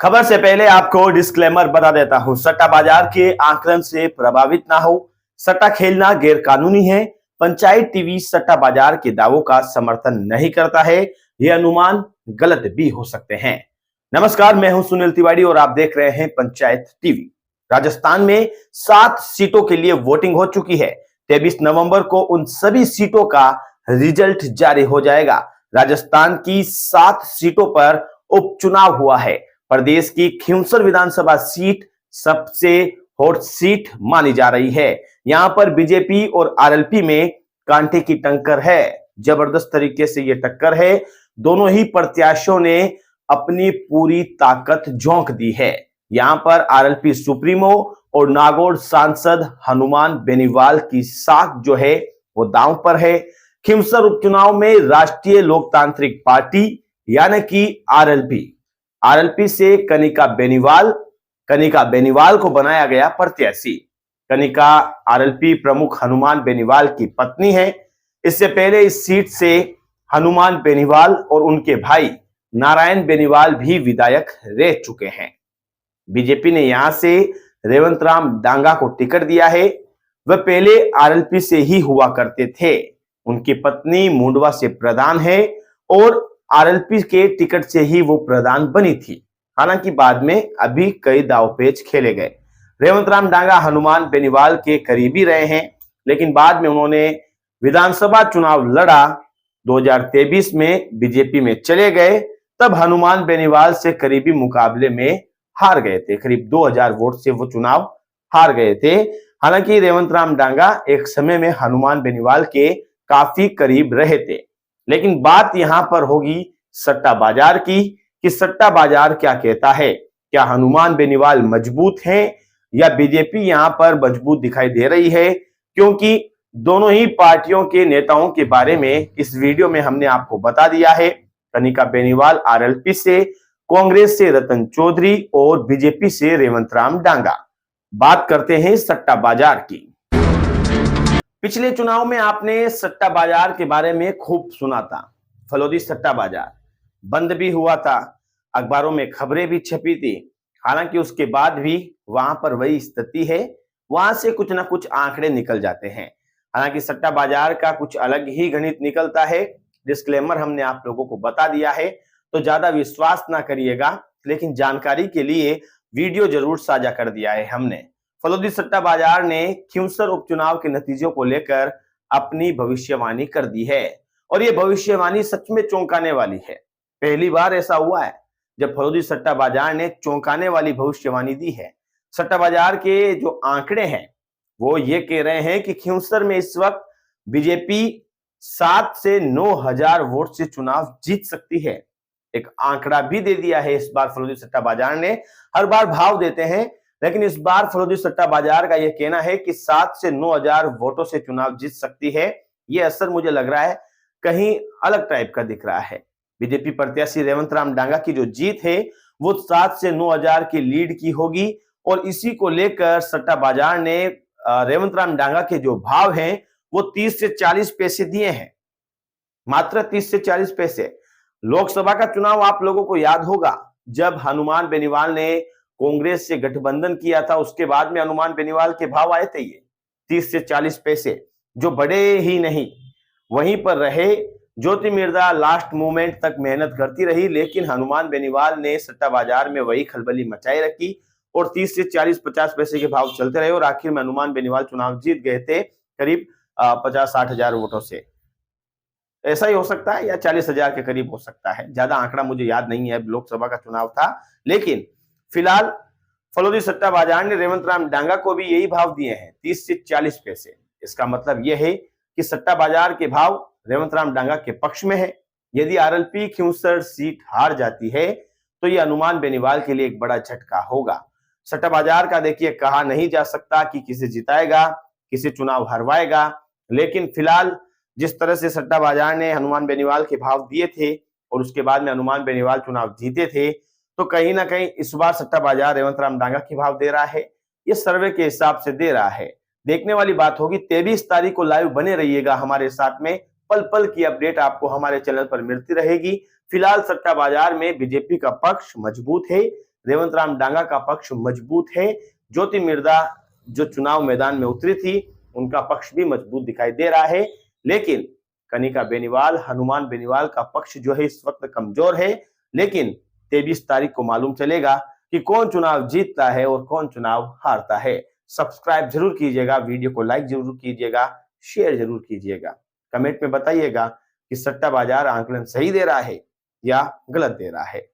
खबर से पहले आपको डिस्क्लेमर बता देता हूं। सट्टा बाजार के आकलन से प्रभावित ना हो। सट्टा खेलना गैर कानूनी है। पंचायत टीवी सट्टा बाजार के दावों का समर्थन नहीं करता है। ये अनुमान गलत भी हो सकते हैं। नमस्कार, मैं हूं सुनील तिवारी और आप देख रहे हैं पंचायत टीवी। राजस्थान में 7 सीटों के लिए वोटिंग हो चुकी है। 23 नवंबर को उन सभी सीटों का रिजल्ट जारी हो जाएगा। राजस्थान की 7 सीटों पर उपचुनाव हुआ है। प्रदेश की खिंवसर विधानसभा सीट सबसे हॉट सीट मानी जा रही है। यहां पर बीजेपी और आरएलपी में कांटे की टक्कर है। जबरदस्त तरीके से यह टक्कर है। दोनों ही प्रत्याशियों ने अपनी पूरी ताकत झोंक दी है। यहां पर आरएलपी सुप्रीमो और नागौर सांसद हनुमान बेनीवाल की साख जो है वो दांव पर है। खिंवसर उपचुनाव में राष्ट्रीय लोकतांत्रिक पार्टी यानी कि आरएलपी से कनिका बेनीवाल को बनाया गया प्रत्याशी। कनिका आरएलपी प्रमुख हनुमान बेनीवाल की पत्नी है। इससे पहले इस सीट से हनुमान बेनीवाल और उनके भाई नारायण बेनीवाल भी विधायक रह चुके हैं। बीजेपी ने यहां से रेवंत राम डांगा को टिकट दिया है। वह पहले आरएलपी से ही हुआ करते थे। उनकी पत्नी मुंडवा से प्रधान है और आरएलपी के टिकट से ही वो प्रधान बनी थी। हालांकि बाद में अभी कई दांवपेच खेले गए। रेवंत राम डांगा हनुमान बेनीवाल के करीबी रहे हैं, लेकिन बाद में उन्होंने विधानसभा चुनाव लड़ा। 2023 में बीजेपी में चले गए। तब हनुमान बेनीवाल से करीबी मुकाबले में हार गए थे। करीब 2000 वोट से वो चुनाव हार गए थे। हालांकि रेवंत राम डांगा एक समय में हनुमान बेनीवाल के काफी करीब रहे थे। लेकिन बात यहां पर होगी सट्टा बाजार की कि सट्टा बाजार क्या कहता है। क्या हनुमान बेनीवाल मजबूत हैं या बीजेपी यहां पर मजबूत दिखाई दे रही है? क्योंकि दोनों ही पार्टियों के नेताओं के बारे में इस वीडियो में हमने आपको बता दिया है। कनिका बेनीवाल आरएलपी से, कांग्रेस से रतन चौधरी और बीजेपी से रेवंत राम डांगा। बात करते हैं सट्टा बाजार की। पिछले चुनाव में आपने सट्टा बाजार के बारे में खूब सुना था। फलोदी सट्टा बाजार बंद भी हुआ था, अखबारों में खबरें भी छपी थी। हालांकि उसके बाद भी वहां पर वही स्थिति है। वहां से कुछ ना कुछ आंकड़े निकल जाते हैं। हालांकि सट्टा बाजार का कुछ अलग ही गणित निकलता है। डिस्क्लेमर हमने आप लोगों को बता दिया है, तो ज्यादा विश्वास ना करिएगा, लेकिन जानकारी के लिए वीडियो जरूर साझा कर दिया है हमने। फलोदी सट्टा बाजार ने खिंवसर उपचुनाव के नतीजों को लेकर अपनी भविष्यवाणी कर दी है और यह भविष्यवाणी सच में चौंकाने वाली है। पहली बार ऐसा हुआ है जब फलोदी सट्टा बाजार ने चौंकाने वाली भविष्यवाणी दी है। सट्टा बाजार के जो आंकड़े हैं वो ये कह रहे हैं कि खिंवसर में इस वक्त बीजेपी 7 से 9,000 वोट से चुनाव जीत सकती है। एक आंकड़ा भी दे दिया है इस बार फलोदी सट्टा बाजार ने। हर बार भाव देते हैं, लेकिन इस बार फलोदी सट्टा बाजार का यह कहना है कि 7 से 9,000 वोटों से चुनाव जीत सकती है। यह असर मुझे लग रहा है कहीं अलग टाइप का दिख रहा है। बीजेपी प्रत्याशी रेवंत राम डांगा की जो जीत है वो 7 से 9,000 की लीड की होगी और इसी को लेकर सट्टा बाजार ने रेवंत राम डांगा के जो भाव हैं वो 30 से 40 पैसे दिए हैं। मात्र 30 से 40 पैसे। लोकसभा का चुनाव आप लोगों को याद होगा, जब हनुमान बेनीवाल ने कांग्रेस से गठबंधन किया था, उसके बाद में हनुमान बेनीवाल के भाव आए थे ये 30 से 40 पैसे, जो बड़े ही नहीं। वहीं पर रहे। ज्योति मिर्जा लास्ट मोमेंट तक मेहनत करती रही, लेकिन हनुमान बेनीवाल ने सट्टा बाजार में वही खलबली मचाई रखी और 30 से 40-50 पैसे के भाव चलते रहे और आखिर में हनुमान बेनीवाल चुनाव जीत गए थे करीब 50-60 हजार वोटों से। ऐसा ही हो सकता है या 40,000 के करीब हो सकता है। ज्यादा आंकड़ा मुझे याद नहीं है, लोकसभा का चुनाव था। लेकिन फिलहाल फलोदी सट्टा बाजार ने रेवंत राम डांगा को भी यही भाव दिए हैं, 30 से 40 पैसे। इसका मतलब यह है कि सट्टा बाजार के भाव रेवंत राम डांगा के पक्ष में है। यदि आरएलपी खिंवसर सीट हार जाती है तो यह हनुमान बेनीवाल के लिए एक बड़ा झटका होगा। सट्टा बाजार का देखिए कहा नहीं जा सकता कि किसे जिताएगा, किसे चुनाव हरवाएगा, लेकिन फिलहाल जिस तरह से सट्टा बाजार ने हनुमान बेनीवाल के भाव दिए थे और उसके बाद में हनुमान बेनीवाल चुनाव जीते थे, तो कहीं ना कहीं इस बार सट्टा बाजार रेवंत राम डांगा के भाव दे रहा है। ये सर्वे के हिसाब से दे रहा है। देखने वाली बात होगी। 23 तारीख को लाइव बने रहिएगा हमारे साथ में। पल पल की अपडेट आपको हमारे चैनल पर मिलती रहेगी। फिलहाल सट्टा बाजार में बीजेपी का पक्ष मजबूत है, रेवंत राम डांगा का पक्ष मजबूत है। ज्योति मिर्धा जो चुनाव मैदान में उतरी थी, उनका पक्ष भी मजबूत दिखाई दे रहा है। लेकिन कनिका बेनीवाल, हनुमान बेनीवाल का पक्ष जो है इस वक्त कमजोर है। लेकिन 23 तारीख को मालूम चलेगा कि कौन चुनाव जीतता है और कौन चुनाव हारता है। सब्सक्राइब जरूर कीजिएगा, वीडियो को लाइक जरूर कीजिएगा, शेयर जरूर कीजिएगा। कमेंट में बताइएगा कि सट्टा बाजार आंकलन सही दे रहा है या गलत दे रहा है।